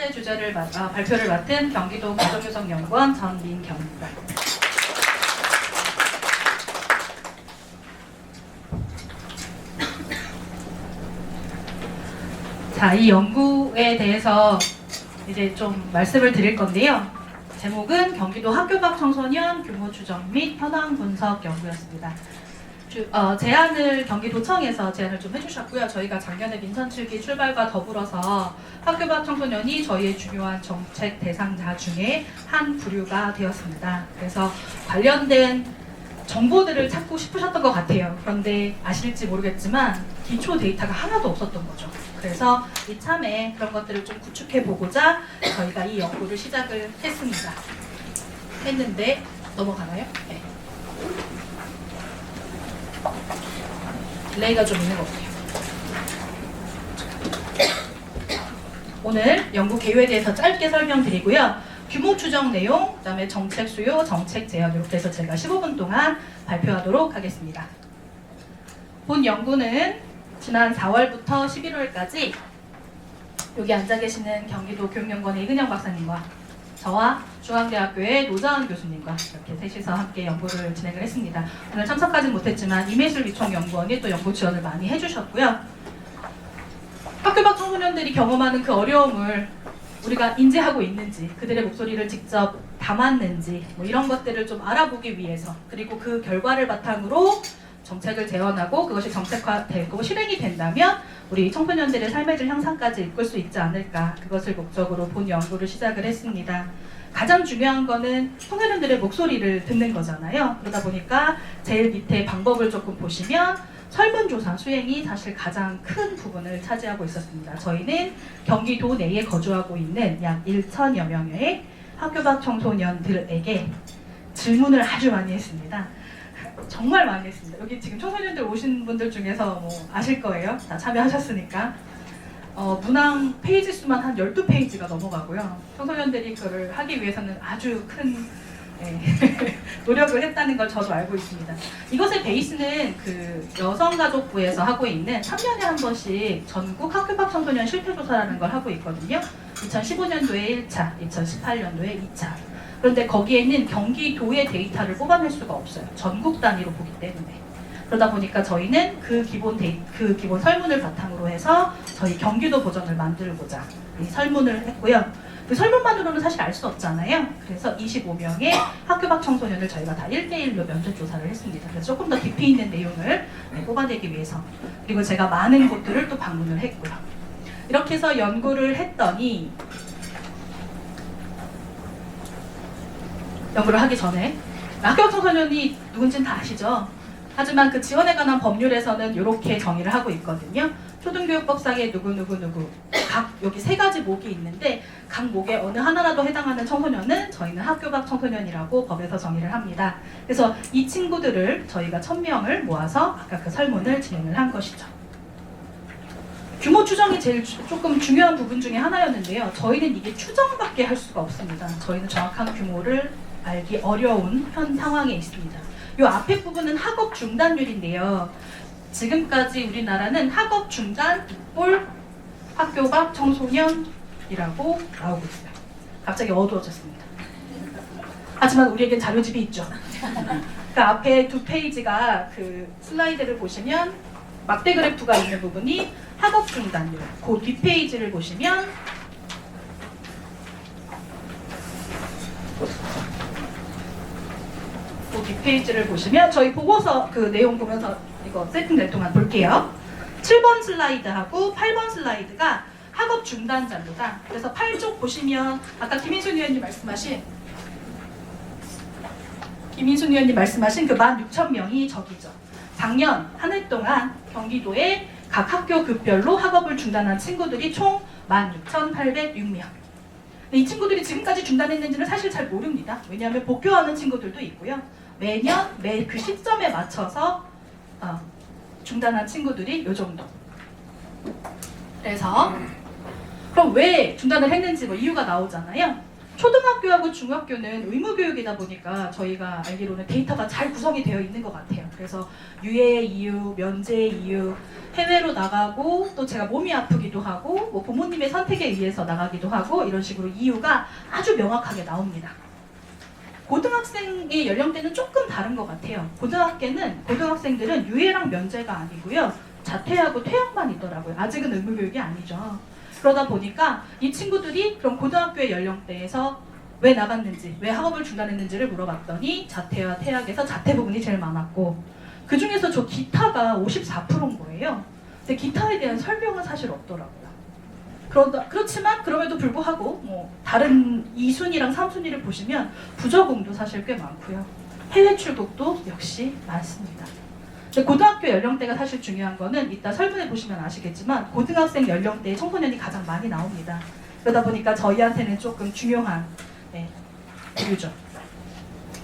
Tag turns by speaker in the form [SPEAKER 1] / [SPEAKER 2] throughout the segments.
[SPEAKER 1] 번째 주제를 발표를 맡은 경기도 가정교섭연구원 전민경입니다. 자, 이 연구에 대해서 이제 좀 말씀을 드릴 건데요. 제목은 경기도 학교 밖 청소년 규모 추정 및 현황 분석 연구였습니다. 제안을 경기도청에서 제안을 좀 해주셨고요. 저희가 작년에 민선 7기 출발과 더불어서 학교 밖 청소년이 저희의 중요한 정책 대상자 중에 한 부류가 되었습니다. 그래서 관련된 정보들을 찾고 싶으셨던 것 같아요. 그런데 아실지 모르겠지만 기초 데이터가 하나도 없었던 거죠. 그래서 이참에 그런 것들을 좀 구축해 보고자 저희가 이 연구를 시작을 했는데 넘어가나요? 네. 딜레이가 좀 있는 것 같아요. 오늘 연구 개요에 대해서 짧게 설명드리고요. 규모 추정 내용, 그 다음에 정책 수요, 정책 제안 이렇게 해서 제가 15분 동안 발표하도록 하겠습니다. 본 연구는 지난 4월부터 11월까지 여기 앉아 계시는 경기도 교육연구원의 이근영 박사님과 저와 중앙대학교의 노자은 교수님과 이렇게 셋이서 함께 연구를 진행을 했습니다. 오늘 참석하진 못했지만 임혜술 위총연구원이 또 연구 지원을 많이 해주셨고요. 학교 밖 청소년들이 경험하는 그 어려움을 우리가 인지하고 있는지, 그들의 목소리를 직접 담았는지 뭐 이런 것들을 좀 알아보기 위해서, 그리고 그 결과를 바탕으로 정책을 제언하고 그것이 정책화되고 실행이 된다면 우리 청소년들의 삶의 질 향상까지 이끌 수 있지 않을까, 그것을 목적으로 본 연구를 시작을 했습니다. 가장 중요한 거는 청소년들의 목소리를 듣는 거잖아요. 그러다 보니까 제일 밑에 방법을 조금 보시면 설문조사 수행이 사실 가장 큰 부분을 차지하고 있었습니다. 저희는 경기도 내에 거주하고 있는 약 1,000여 명의 학교 밖 청소년들에게 질문을 아주 많이 했습니다. 정말 많이 했습니다. 여기 지금 청소년들 오신 분들 중에서 뭐 아실 거예요. 다 참여하셨으니까. 문항 페이지 수만 한 12페이지가 넘어가고요. 청소년들이 그걸 하기 위해서는 아주 큰 노력을 했다는 걸 저도 알고 있습니다. 이것의 베이스는 그 여성가족부에서 하고 있는 3년에 한 번씩 전국 학교 밖 청소년 실태조사라는 걸 하고 있거든요. 2015년도에 1차, 2018년도에 2차. 그런데 거기에는 경기도의 데이터를 뽑아낼 수가 없어요. 전국 단위로 보기 때문에. 그러다 보니까 저희는 그 기본 설문을 바탕으로 해서 저희 경기도 버전을 만들고자 이 설문을 했고요. 그 설문만으로는 사실 알 수 없잖아요. 그래서 25명의 학교 밖 청소년을 저희가 다 1대1로 면접 조사를 했습니다. 그래서 조금 더 깊이 있는 내용을 뽑아내기 위해서. 그리고 제가 많은 곳들을 또 방문을 했고요. 이렇게 해서 연구를 했더니, 연구를 하기 전에 학교 밖 청소년이 누군지는 다 아시죠? 하지만 그 지원에 관한 법률에서는 이렇게 정의를 하고 있거든요. 초등교육법상의 누구 각 여기 3가지 목이 있는데 각 목에 어느 하나라도 해당하는 청소년은 저희는 학교 밖 청소년이라고 법에서 정의를 합니다. 그래서 이 친구들을 저희가 1000명을 모아서 아까 그 설문을 진행을 한 것이죠. 규모 추정이 제일 조금 중요한 부분 중에 하나였는데요. 저희는 이게 추정밖에 할 수가 없습니다. 저희는 정확한 규모를 알기 어려운 현 상황에 있습니다. 이 앞에 부분은 학업 중단율인데요. 지금까지 우리나라는 학업 중단 올 학교 밖 청소년이라고 나오고 있어요. 갑자기 어두워졌습니다. 하지만 우리에겐 자료집이 있죠. 그 앞에 2페이지가 그 슬라이드를 보시면 막대 그래프가 있는 부분이 학업 중단율. 그 뒷페이지를 보시면 그 뒷페이지를 보시면 저희 보고서 그 내용 보면서 이거 세팅될 동안 볼게요. 7번 슬라이드하고 8번 슬라이드가 학업 중단 잔류다. 그래서 8쪽 보시면 아까 김인순 의원님 말씀하신 그 16,000명이 저기죠. 작년 한 해 동안 경기도의 각 학교 급별로 학업을 중단한 친구들이 총 16,806명. 이 친구들이 지금까지 중단했는지는 사실 잘 모릅니다. 왜냐하면 복교하는 친구들도 있고요. 매년 매 그 시점에 맞춰서 중단한 친구들이 요 정도. 그래서 그럼 왜 중단을 했는지 뭐 이유가 나오잖아요. 초등학교하고 중학교는 의무교육이다 보니까 저희가 알기로는 데이터가 잘 구성이 되어 있는 것 같아요. 그래서 유예 이유, 면제 이유, 해외로 나가고 또 제가 몸이 아프기도 하고 뭐 부모님의 선택에 의해서 나가기도 하고 이런 식으로 이유가 아주 명확하게 나옵니다. 고등학생의 연령대는 조금 다른 것 같아요. 고등학생들은 유예랑 면제가 아니고요. 자퇴하고 퇴학만 있더라고요. 아직은 의무교육이 아니죠. 그러다 보니까 이 친구들이 그럼 고등학교의 연령대에서 왜 나갔는지, 왜 학업을 중단했는지를 물어봤더니 자퇴와 퇴학에서 자퇴 부분이 제일 많았고 그 중에서 저 기타가 54%인 거예요. 근데 기타에 대한 설명은 사실 없더라고요. 그렇지만 그럼에도 불구하고 뭐 다른 2순위랑 3순위를 보시면 부적응도 사실 꽤 많고요. 해외 출국도 역시 많습니다. 고등학교 연령대가 사실 중요한 거는 이따 설문해 보시면 아시겠지만 고등학생 연령대의 청소년이 가장 많이 나옵니다. 그러다 보니까 저희한테는 조금 중요한 이유죠.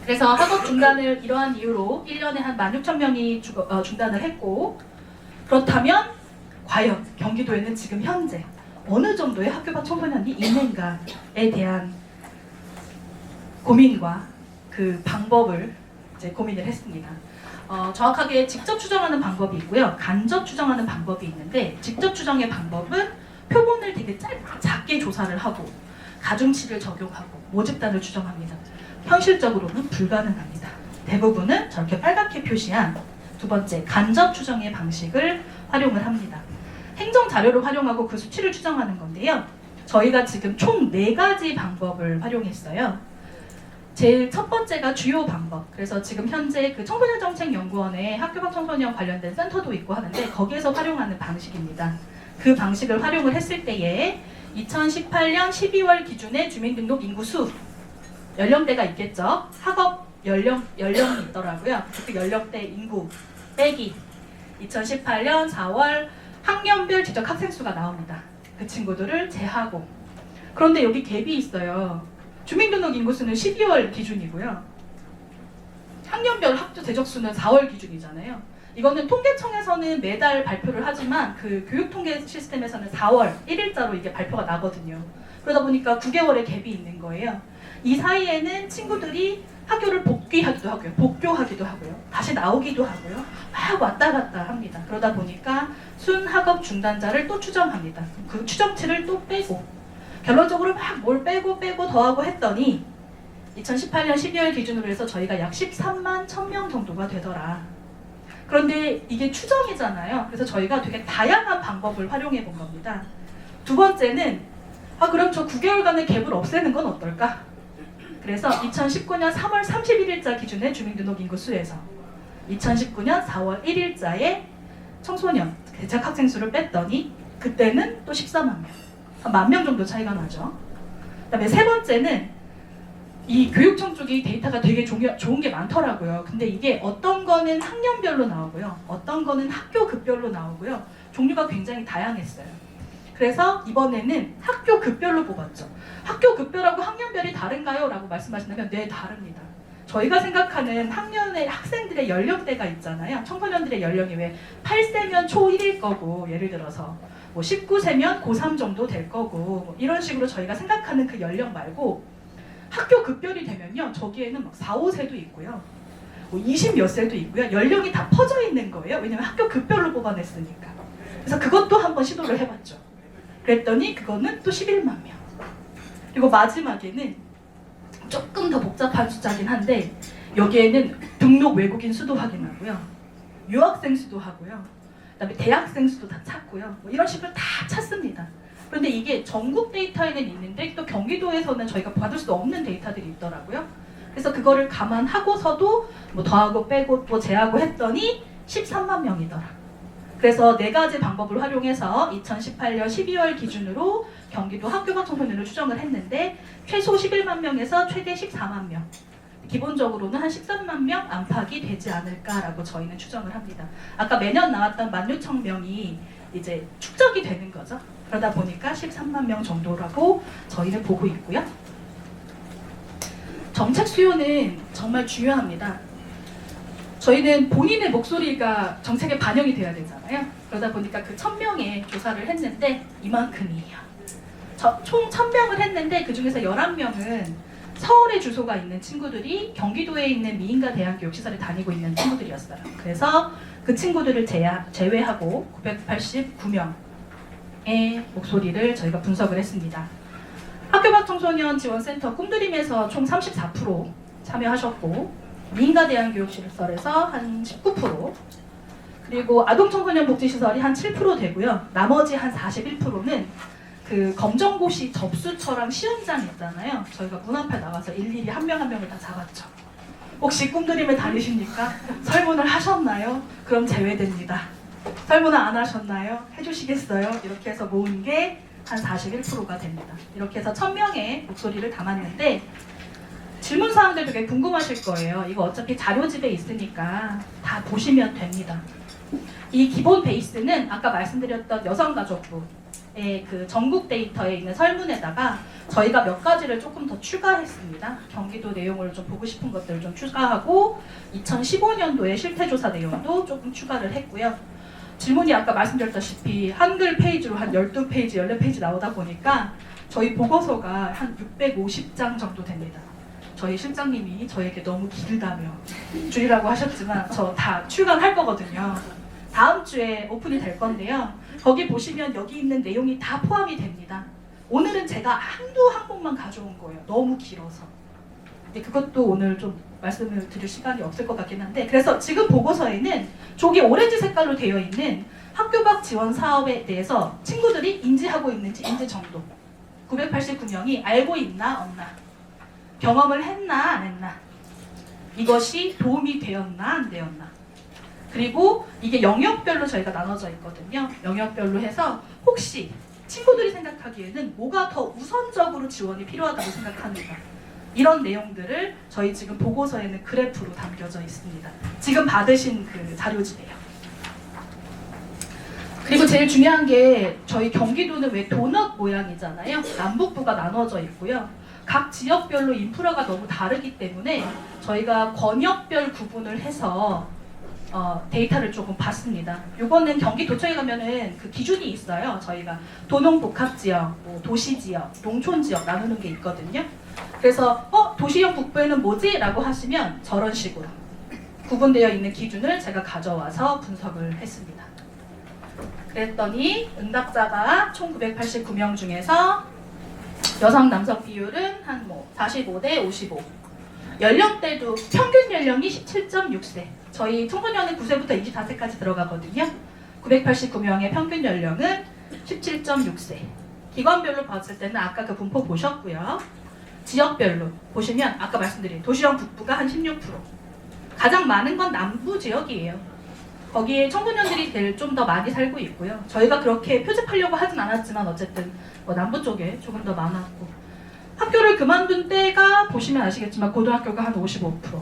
[SPEAKER 1] 그래서 학업 중단을 이러한 이유로 1년에 한 16,000명이 중단을 했고 그렇다면 과연 경기도에는 지금 현재 어느 정도의 학교 밖 청소년이 있는가에 대한 고민과 그 방법을 이제 고민을 했습니다. 정확하게 직접 추정하는 방법이 있고요. 간접 추정하는 방법이 있는데 직접 추정의 방법은 표본을 되게 작게 조사를 하고 가중치를 적용하고 모집단을 추정합니다. 현실적으로는 불가능합니다. 대부분은 저렇게 빨갛게 표시한 두 번째 간접 추정의 방식을 활용을 합니다. 행정 자료를 활용하고 그 수치를 추정하는 건데요. 저희가 지금 총 4가지 방법을 활용했어요. 제일 첫 번째가 주요 방법. 그래서 지금 현재 그 청소년정책연구원에 학교 밖 청소년 관련된 센터도 있고 하는데 거기에서 활용하는 방식입니다. 그 방식을 활용을 했을 때에 2018년 12월 기준의 주민등록 인구수 연령대가 있겠죠. 학업 연령이 있더라고요. 그 연령대 인구 빼기 2018년 4월 학년별 지적 학생 수가 나옵니다. 그 친구들을 제하고 그런데 여기 갭이 있어요. 주민등록 인구수는 12월 기준이고요. 학년별 학교 대적수는 4월 기준이잖아요. 이거는 통계청에서는 매달 발표를 하지만 그 교육통계 시스템에서는 4월 1일자로 이게 발표가 나거든요. 그러다 보니까 9개월의 갭이 있는 거예요. 이 사이에는 친구들이 학교를 복귀하기도 하고요. 복교하기도 하고요. 다시 나오기도 하고요. 막 왔다 갔다 합니다. 그러다 보니까 순학업 중단자를 또 추정합니다. 그 추정치를 또 빼고 결론적으로 막 뭘 빼고 더하고 했더니 2018년 12월 기준으로 해서 저희가 약 13만 1000명 정도가 되더라. 그런데 이게 추정이잖아요. 그래서 저희가 되게 다양한 방법을 활용해 본 겁니다. 두 번째는 그럼 저 9개월간의 갭을 없애는 건 어떨까? 그래서 2019년 3월 31일자 기준의 주민등록 인구 수에서 2019년 4월 1일자의 청소년 대책 학생 수를 뺐더니 그때는 또 14만 명. 10,000명 정도 차이가 나죠. 그다음에 세 번째는 이 교육청 쪽이 데이터가 되게 좋은 게 많더라고요. 근데 이게 어떤 거는 학년별로 나오고요. 어떤 거는 학교급별로 나오고요. 종류가 굉장히 다양했어요. 그래서 이번에는 학교급별로 뽑았죠. 학교급별하고 학년별이 다른가요? 라고 말씀하신다면 네, 다릅니다. 저희가 생각하는 학년의 학생들의 연령대가 있잖아요. 청소년들의 연령이 왜 8세면 초1일 거고 예를 들어서 뭐 19세면 고3 정도 될 거고 뭐 이런 식으로 저희가 생각하는 그 연령 말고 학교 급별이 되면요. 저기에는 막 4, 5세도 있고요. 뭐 20 몇 세도 있고요. 연령이 다 퍼져 있는 거예요. 왜냐면 학교 급별로 뽑아냈으니까. 그래서 그것도 한번 시도를 해봤죠. 그랬더니 그거는 또 11만 명. 그리고 마지막에는 조금 더 복잡한 숫자긴 한데 여기에는 등록 외국인 수도 확인하고요. 유학생 수도 하고요. 그다음에 대학생 수도 다 찾고요. 뭐 이런 식으로 다 찾습니다. 그런데 이게 전국 데이터에는 있는데 또 경기도에서는 저희가 받을 수 없는 데이터들이 있더라고요. 그래서 그거를 감안하고서도 뭐 더하고 빼고 또 제하고 했더니 13만 명이더라. 그래서 4가지 방법을 활용해서 2018년 12월 기준으로 경기도 학교 밖 청소년을 추정을 했는데 최소 11만 명에서 최대 14만 명. 기본적으로는 한 13만 명 안팎이 되지 않을까라고 저희는 추정을 합니다. 아까 매년 나왔던 16,000명이 이제 축적이 되는 거죠. 그러다 보니까 13만 명 정도라고 저희는 보고 있고요. 정책 수요는 정말 중요합니다. 저희는 본인의 목소리가 정책에 반영이 돼야 되잖아요. 그러다 보니까 그 1000명의 조사를 했는데 이만큼이에요. 총 1000명을 했는데 그 중에서 11명은 서울에 주소가 있는 친구들이 경기도에 있는 미인가 대안교육시설에 다니고 있는 친구들이었어요. 그래서 그 친구들을 제외하고 989명의 목소리를 저희가 분석을 했습니다. 학교 밖 청소년 지원센터 꿈드림에서 총 34% 참여하셨고, 미인가 대안교육시설에서 한 19%, 그리고 아동청소년 복지시설이 한 7% 되고요. 나머지 한 41%는 그 검정고시 접수처랑 시험장 있잖아요. 저희가 문 앞에 나가서 일일이 한 명 한 명을 다 잡았죠. 혹시 꿈드림에 다니십니까? 설문을 하셨나요? 그럼 제외됩니다. 설문을 안 하셨나요? 해주시겠어요? 이렇게 해서 모은 게 한 41%가 됩니다. 이렇게 해서 1000명의 목소리를 담았는데, 질문사항들 되게 궁금하실 거예요. 이거 어차피 자료집에 있으니까 다 보시면 됩니다. 이 기본 베이스는 아까 말씀드렸던 여성가족부의 그 전국 데이터에 있는 설문에다가 저희가 몇 가지를 조금 더 추가했습니다. 경기도 내용을 좀 보고 싶은 것들을 좀 추가하고 2015년도의 실태조사 내용도 조금 추가를 했고요. 질문이 아까 말씀드렸다시피 한글 페이지로 한 12페이지, 14페이지 나오다 보니까 저희 보고서가 한 650장 정도 됩니다. 저희 실장님이 저에게 너무 길다며 줄이라고 하셨지만 저 다 출간할 거거든요. 다음 주에 오픈이 될 건데요. 거기 보시면 여기 있는 내용이 다 포함이 됩니다. 오늘은 제가 한두 항목만 가져온 거예요. 너무 길어서. 근데 그것도 오늘 좀 말씀을 드릴 시간이 없을 것 같긴 한데, 그래서 지금 보고서에는 저기 오렌지 색깔로 되어 있는 학교 밖 지원 사업에 대해서 친구들이 인지하고 있는지 인지 정도, 989명이 알고 있나 없나, 경험을 했나 안 했나, 이것이 도움이 되었나 안 되었나, 그리고 이게 영역별로 저희가 나눠져 있거든요. 영역별로 해서 혹시 친구들이 생각하기에는 뭐가 더 우선적으로 지원이 필요하다고 생각합니다. 이런 내용들을 저희 지금 보고서에는 그래프로 담겨져 있습니다. 지금 받으신 그 자료집이에요. 그리고 제일 중요한 게 저희 경기도는 왜 도넛 모양이잖아요. 남북부가 나눠져 있고요. 각 지역별로 인프라가 너무 다르기 때문에 저희가 권역별 구분을 해서 데이터를 조금 봤습니다. 요거는 경기도청에 가면은 그 기준이 있어요. 저희가 도농복합지역, 뭐 도시지역, 농촌지역 나누는 게 있거든요. 그래서 도시형 북부에는 뭐지? 라고 하시면 저런 식으로 구분되어 있는 기준을 제가 가져와서 분석을 했습니다. 그랬더니 응답자가 총 989명 중에서 여성 남성 비율은 한 45대 55. 연령대도 평균 연령이 17.6세. 저희 청소년은 9세부터 24세까지 들어가거든요. 989명의 평균 연령은 17.6세. 기관별로 봤을 때는 아까 그 분포 보셨고요. 지역별로 보시면 아까 말씀드린 도시형 북부가 한 16%. 가장 많은 건 남부 지역이에요. 거기에 청소년들이 제일 좀 더 많이 살고 있고요. 저희가 그렇게 표집하려고 하진 않았지만 어쨌든 남부 쪽에 조금 더 많았고, 학교를 그만둔 때가 보시면 아시겠지만 고등학교가 한 55%,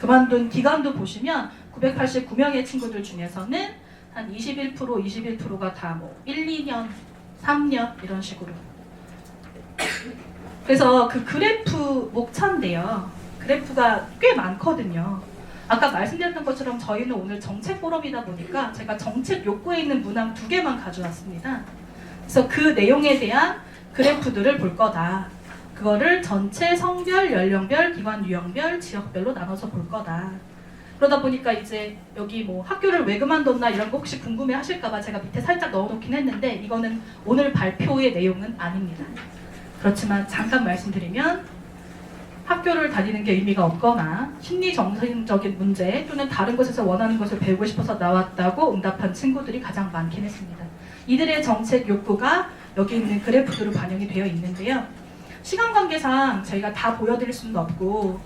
[SPEAKER 1] 그만둔 기간도 보시면 989명의 친구들 중에서는 한 21%가 다 1, 2년, 3년 이런 식으로. 그래서 그 그래프 목차인데요. 그래프가 꽤 많거든요. 아까 말씀드렸던 것처럼 저희는 오늘 정책 포럼이다 보니까 제가 정책 욕구에 있는 문항 2개만 가져왔습니다. 그래서 그 내용에 대한 그래프들을 볼 거다. 그거를 전체 성별, 연령별, 기관 유형별, 지역별로 나눠서 볼 거다. 그러다 보니까 이제 여기 학교를 왜 그만뒀나 이런 거 혹시 궁금해 하실까봐 제가 밑에 살짝 넣어놓긴 했는데 이거는 오늘 발표의 내용은 아닙니다. 그렇지만 잠깐 말씀드리면 학교를 다니는 게 의미가 없거나 심리 정신적인 문제 또는 다른 곳에서 원하는 것을 배우고 싶어서 나왔다고 응답한 친구들이 가장 많긴 했습니다. 이들의 정책 욕구가 여기 있는 그래프들로 반영이 되어 있는데요. 시간 관계상 저희가 다 보여드릴 수는 없고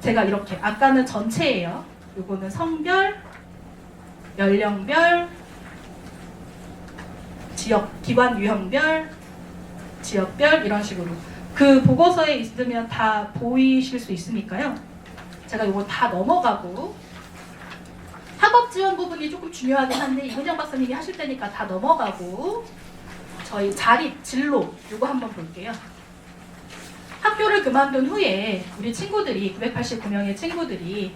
[SPEAKER 1] 제가 이렇게 아까는 전체예요. 요거는 성별, 연령별, 지역, 기관 유형별, 지역별 이런 식으로 그 보고서에 있으면 다 보이실 수 있으니까요. 제가 요거 다 넘어가고 학업 지원 부분이 조금 중요하긴 한데 이근영 박사님이 하실 때니까 다 넘어가고 저희 자립, 진로 요거 한번 볼게요. 학교를 그만둔 후에 우리 친구들이 989명의 친구들이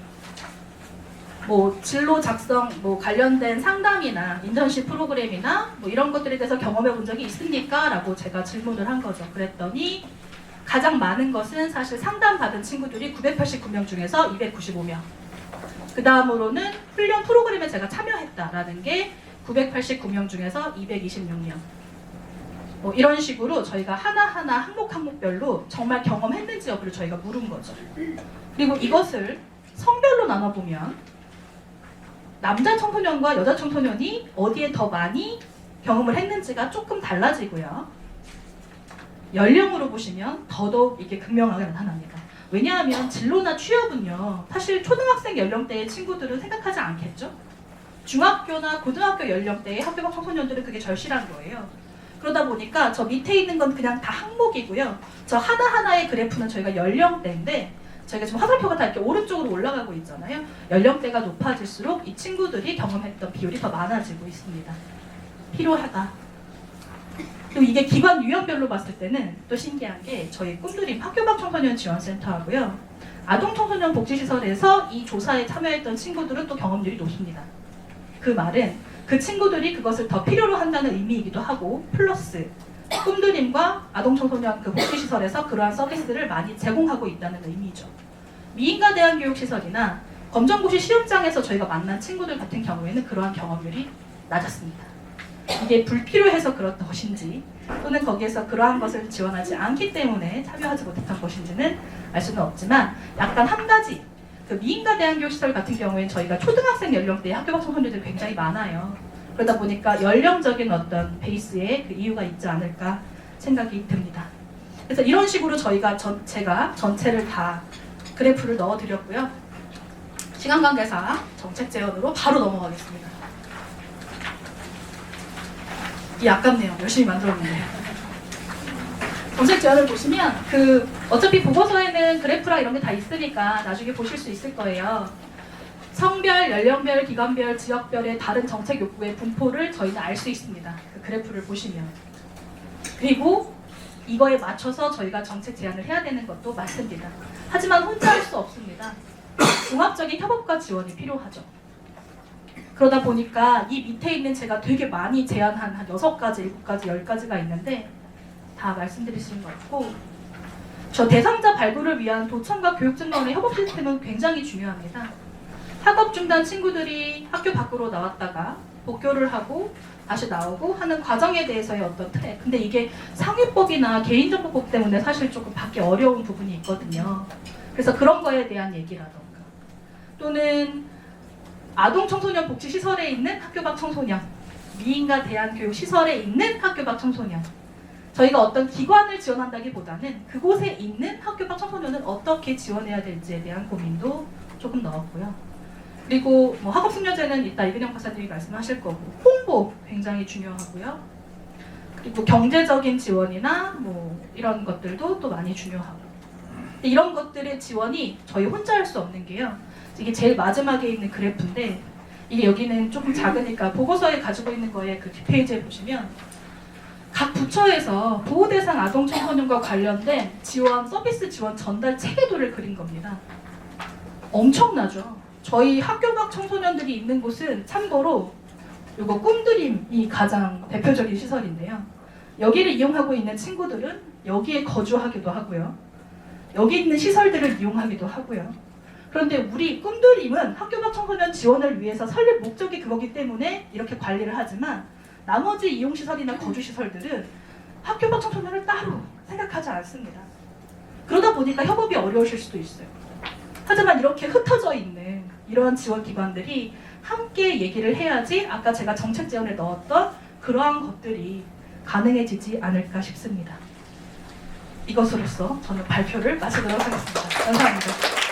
[SPEAKER 1] 뭐 진로 작성 뭐 관련된 상담이나 인턴십 프로그램이나 뭐 이런 것들에 대해서 경험해 본 적이 있습니까? 라고 제가 질문을 한 거죠. 그랬더니 가장 많은 것은 사실 상담받은 친구들이 989명 중에서 295명. 그 다음으로는 훈련 프로그램에 제가 참여했다라는 게 989명 중에서 226명. 뭐 이런 식으로 저희가 하나하나 항목별로 정말 경험했는지 여부를 저희가 물은 거죠. 그리고 이것을 성별로 나눠보면 남자 청소년과 여자 청소년이 어디에 더 많이 경험을 했는지가 조금 달라지고요. 연령으로 보시면 더더욱 이게 극명하게 나타납니다. 왜냐하면 진로나 취업은요, 사실 초등학생 연령대의 친구들은 생각하지 않겠죠? 중학교나 고등학교 연령대의 학교 밖 청소년들은 그게 절실한 거예요. 그러다 보니까 저 밑에 있는 건 그냥 다 항목이고요. 저 하나하나의 그래프는 저희가 연령대인데 저희가 지금 화살표가 다 이렇게 오른쪽으로 올라가고 있잖아요. 연령대가 높아질수록 이 친구들이 경험했던 비율이 더 많아지고 있습니다. 필요하다. 그리고 이게 기관 유형별로 봤을 때는 또 신기한 게 저희 꿈드림 학교 밖 청소년 지원센터하고요. 아동 청소년 복지시설에서 이 조사에 참여했던 친구들은 또 경험률이 높습니다. 그 말은 그 친구들이 그것을 더 필요로 한다는 의미이기도 하고 플러스 꿈드림과 아동 청소년 그 복지시설에서 그러한 서비스를 많이 제공하고 있다는 의미죠. 미인가 대안교육시설이나 검정고시 시험장에서 저희가 만난 친구들 같은 경우에는 그러한 경험률이 낮았습니다. 이게 불필요해서 그런 것인지 또는 거기에서 그러한 것을 지원하지 않기 때문에 참여하지 못했던 것인지는 알 수는 없지만 약간 한 가지 그 미인가 대안교육시설 같은 경우에는 저희가 초등학생 연령대의 학교 밖 청소년들이 굉장히 많아요. 그러다 보니까 연령적인 어떤 베이스에 그 이유가 있지 않을까 생각이 듭니다. 그래서 이런 식으로 제가 전체를 다 그래프를 넣어드렸고요. 시간 관계상 정책 제언으로 바로 넘어가겠습니다. 이게 아깝네요. 열심히 만들었는데. 정책 제언을 보시면 어차피 보고서에는 그래프랑 이런 게 다 있으니까 나중에 보실 수 있을 거예요. 성별, 연령별, 기관별, 지역별의 다른 정책 욕구의 분포를 저희는 알 수 있습니다. 그 그래프를 보시면. 그리고 이거에 맞춰서 저희가 정책 제안을 해야 되는 것도 맞습니다. 하지만 혼자 할 수 없습니다. 종합적인 협업과 지원이 필요하죠. 그러다 보니까 이 밑에 있는 제가 되게 많이 제안한 한 6가지, 7가지, 10가지가 있는데 다 말씀드릴 수는 없고 저 대상자 발굴을 위한 도청과 교육증명의 협업 시스템은 굉장히 중요합니다. 학업 중단 친구들이 학교 밖으로 나왔다가 복교를 하고 다시 나오고 하는 과정에 대해서의 어떤 트랙. 근데 이게 상위법이나 개인정보법 때문에 사실 조금 받기 어려운 부분이 있거든요. 그래서 그런 거에 대한 얘기라던가 또는 아동 청소년 복지시설에 있는 학교 밖 청소년, 미인가 대안교육시설에 있는 학교 밖 청소년. 저희가 어떤 기관을 지원한다기보다는 그곳에 있는 학교 밖 청소년을 어떻게 지원해야 될지에 대한 고민도 조금 넣었고요. 그리고 뭐 학업숙련제는 이따 이근영 박사님이 말씀하실 거고 홍보 굉장히 중요하고요. 그리고 경제적인 지원이나 뭐 이런 것들도 또 많이 중요하고 이런 것들의 지원이 저희 혼자 할 수 없는 게요. 이게 제일 마지막에 있는 그래프인데 이게 여기는 조금 작으니까 보고서에 가지고 있는 거에 그 뒷페이지에 보시면 각 부처에서 보호대상 아동 청소년과 관련된 지원, 서비스 지원 전달 체계도를 그린 겁니다. 엄청나죠? 저희 학교 밖 청소년들이 있는 곳은 참고로 이거 꿈드림이 가장 대표적인 시설인데요. 여기를 이용하고 있는 친구들은 여기에 거주하기도 하고요. 여기 있는 시설들을 이용하기도 하고요. 그런데 우리 꿈드림은 학교 밖 청소년 지원을 위해서 설립 목적이 그거기 때문에 이렇게 관리를 하지만 나머지 이용시설이나 거주시설들은 학교 밖 청소년을 따로 생각하지 않습니다. 그러다 보니까 협업이 어려우실 수도 있어요. 하지만 이렇게 흩어져 있는 이러한 지원기관들이 함께 얘기를 해야지 아까 제가 정책 제언에 넣었던 그러한 것들이 가능해지지 않을까 싶습니다. 이것으로서 저는 발표를 마치도록 하겠습니다. 감사합니다.